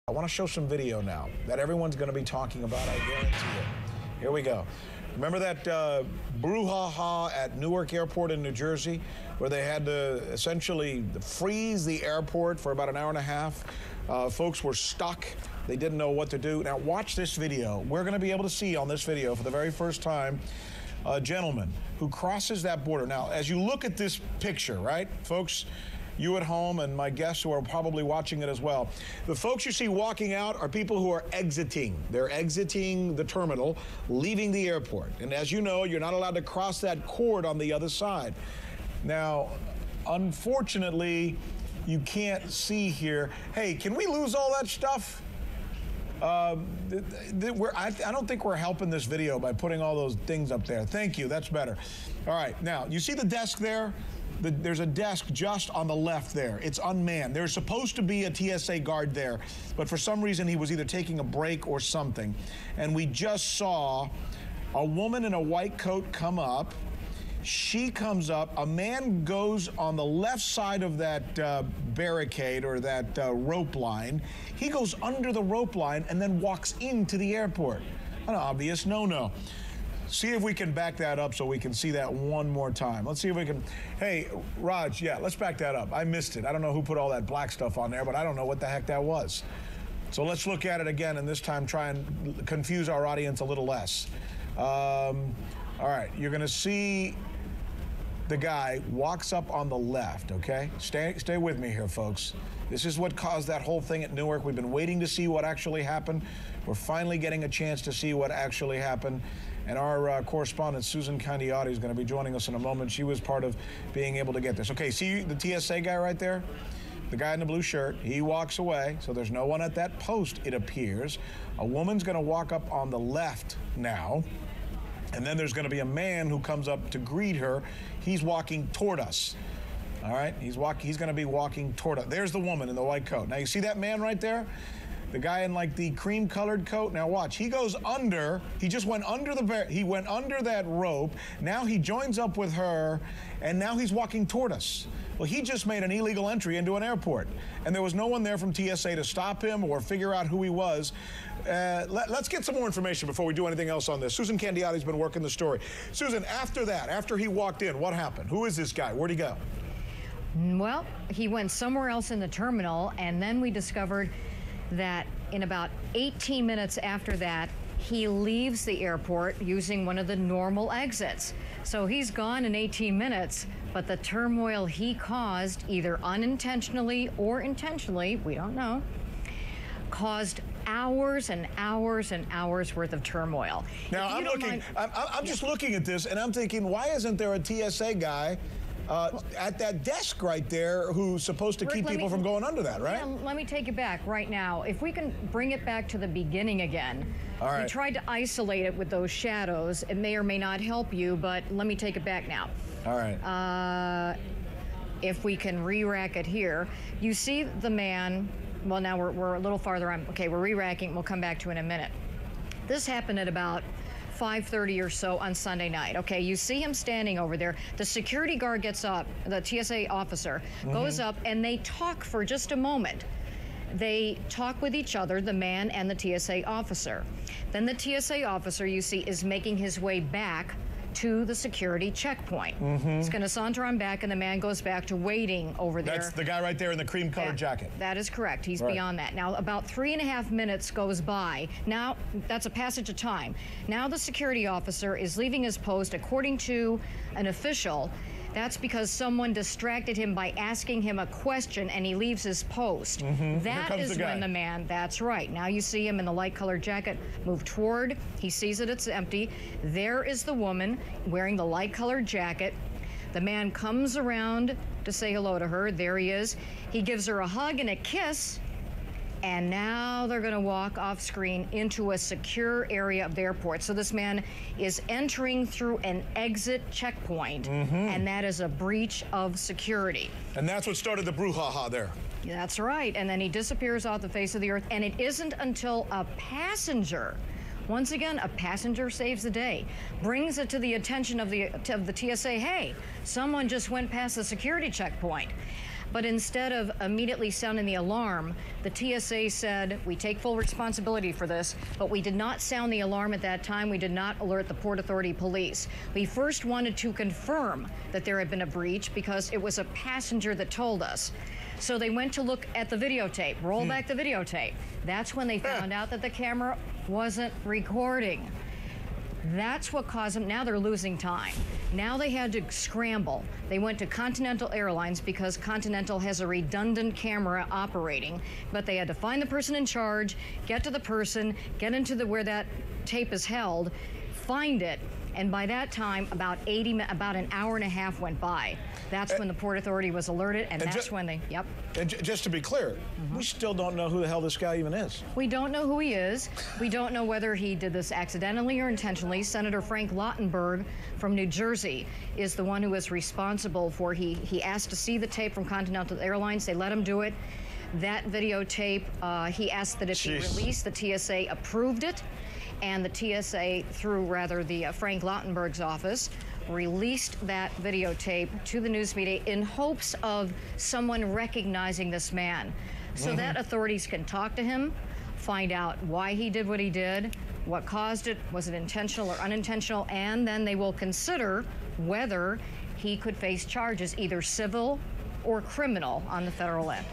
I want to show some video now that everyone's going to be talking about, I guarantee it. Here we go. Remember that brouhaha at Newark Airport in New Jersey, where they had to essentially freeze the airport for about an hour and a half? Folks were stuck. They didn't know what to do. Now watch this video. We're going to be able to see on this video for the very first time a gentleman who crosses that border. Now, as you look at this picture, right, folks, you at home and my guests who are probably watching it as well, the folks you see walking out are people who are exiting. They're exiting the terminal, leaving the airport. And as you know, you're not allowed to cross that cord on the other side. Now, unfortunately, you can't see here. Hey, can we lose all that stuff? I don't think we're helping this video by putting all those things up there. Thank you, that's better. All right, now, you see the desk there? There's a desk just on the left there. It's unmanned. There's supposed to be a TSA guard there, but for some reason he was either taking a break or something. And we just saw a woman in a white coat come up. She comes up, a man goes on the left side of that barricade or that rope line. He goes under the rope line and then walks into the airport. An obvious no-no. See if we can back that up so we can see that one more time. Let's see if we can. Hey, Raj, yeah, let's back that up. I missed it. I don't know who put all that black stuff on there, but I don't know what the heck that was. So let's look at it again and this time try and confuse our audience a little less. All right, you're going to see the guy walks up on the left, okay? Stay with me here, folks. This is what caused that whole thing at Newark. We've been waiting to see what actually happened. We're finally getting a chance to see what actually happened. And our correspondent, Susan Candiotti, is going to be joining us in a moment. She was part of being able to get this. Okay, see the TSA guy right there? The guy in the blue shirt, he walks away, so there's no one at that post, it appears. A woman's going to walk up on the left now, and then there's going to be a man who comes up to greet her. He's walking toward us. All right, he's going to be walking toward us. There's the woman in the white coat. Now, you see that man right there? The guy in like the cream-colored coat. Now watch, he goes under, he just went under he went under that rope. Now he joins up with her, and now he's walking toward us. Well, he just made an illegal entry into an airport, and there was no one there from TSA to stop him or figure out who he was. Let's get some more information before we do anything else on this. Susan Candiotti's been working the story. Susan, after that, after he walked in, what happened? Who is this guy? Where'd he go? Well, he went somewhere else in the terminal, and then we discovered that in about 18 minutes after that, he leaves the airport using one of the normal exits. So he's gone in 18 minutes, but the turmoil he caused, either unintentionally or intentionally, we don't know, caused hours and hours and hours worth of turmoil. Now, I'm just looking at this, and I'm thinking, why isn't there a TSA guy at that desk right there who's supposed to keep people from going under that, right? Yeah, let me take it back right now. If we can bring it back to the beginning again. All right. We tried to isolate it with those shadows. It may or may not help you, but let me take it back now. All right. If we can re-rack it here, you see the man, well, now we're a little farther on. Okay, we're re-racking. We'll come back to it in a minute. This happened at about 5:30 or so on Sunday night. Okay, you see him standing over there. The security guard gets up, the TSA officer goes up, and they talk for just a moment. They talk with each other, the man and the TSA officer. Then the TSA officer, you see, is making his way back to the security checkpoint. He's going to saunter on back, and the man goes back to waiting over there. That's the guy right there in the cream-colored jacket. That is correct. He's beyond that. Now, about 3.5 minutes goes by. Now, that's a passage of time. Now the security officer is leaving his post, according to an official. That's because someone distracted him by asking him a question, and he leaves his post. That is when the man, that's right. Now you see him in the light-colored jacket move toward. He sees that it's empty. There is the woman wearing the light-colored jacket. The man comes around to say hello to her. There he is. He gives her a hug and a kiss. And now they're going to walk off screen into a secure area of the airport. So this man is entering through an exit checkpoint, and that is a breach of security. And that's what started the brouhaha there. That's right. And then he disappears off the face of the earth. And it isn't until a passenger, once again, a passenger saves the day, brings it to the attention of the TSA, hey, someone just went past the security checkpoint. But instead of immediately sounding the alarm, the TSA said, we take full responsibility for this, but we did not sound the alarm at that time. We did not alert the Port Authority police. We first wanted to confirm that there had been a breach because it was a passenger that told us. So they went to look at the videotape, roll back the videotape. That's when they found out that the camera wasn't recording. That's what caused them. Now they're losing time. Now they had to scramble. They went to Continental Airlines because Continental has a redundant camera operating, but they had to find the person in charge, get to the person, get into where that tape is held, find it, and by that time, about an hour and a half went by. That's when the Port Authority was alerted, and that's when they, yep. And just to be clear, we still don't know who the hell this guy even is. We don't know who he is. We don't know whether he did this accidentally or intentionally. Senator Frank Lautenberg from New Jersey is the one who is responsible for, he asked to see the tape from Continental Airlines. They let him do it. That videotape, he asked that it be released. The TSA approved it. And the TSA, through rather the Frank Lautenberg's office, released that videotape to the news media in hopes of someone recognizing this man so that authorities can talk to him, find out why he did what he did, what caused it, was it intentional or unintentional, and then they will consider whether he could face charges, either civil or criminal, on the federal end.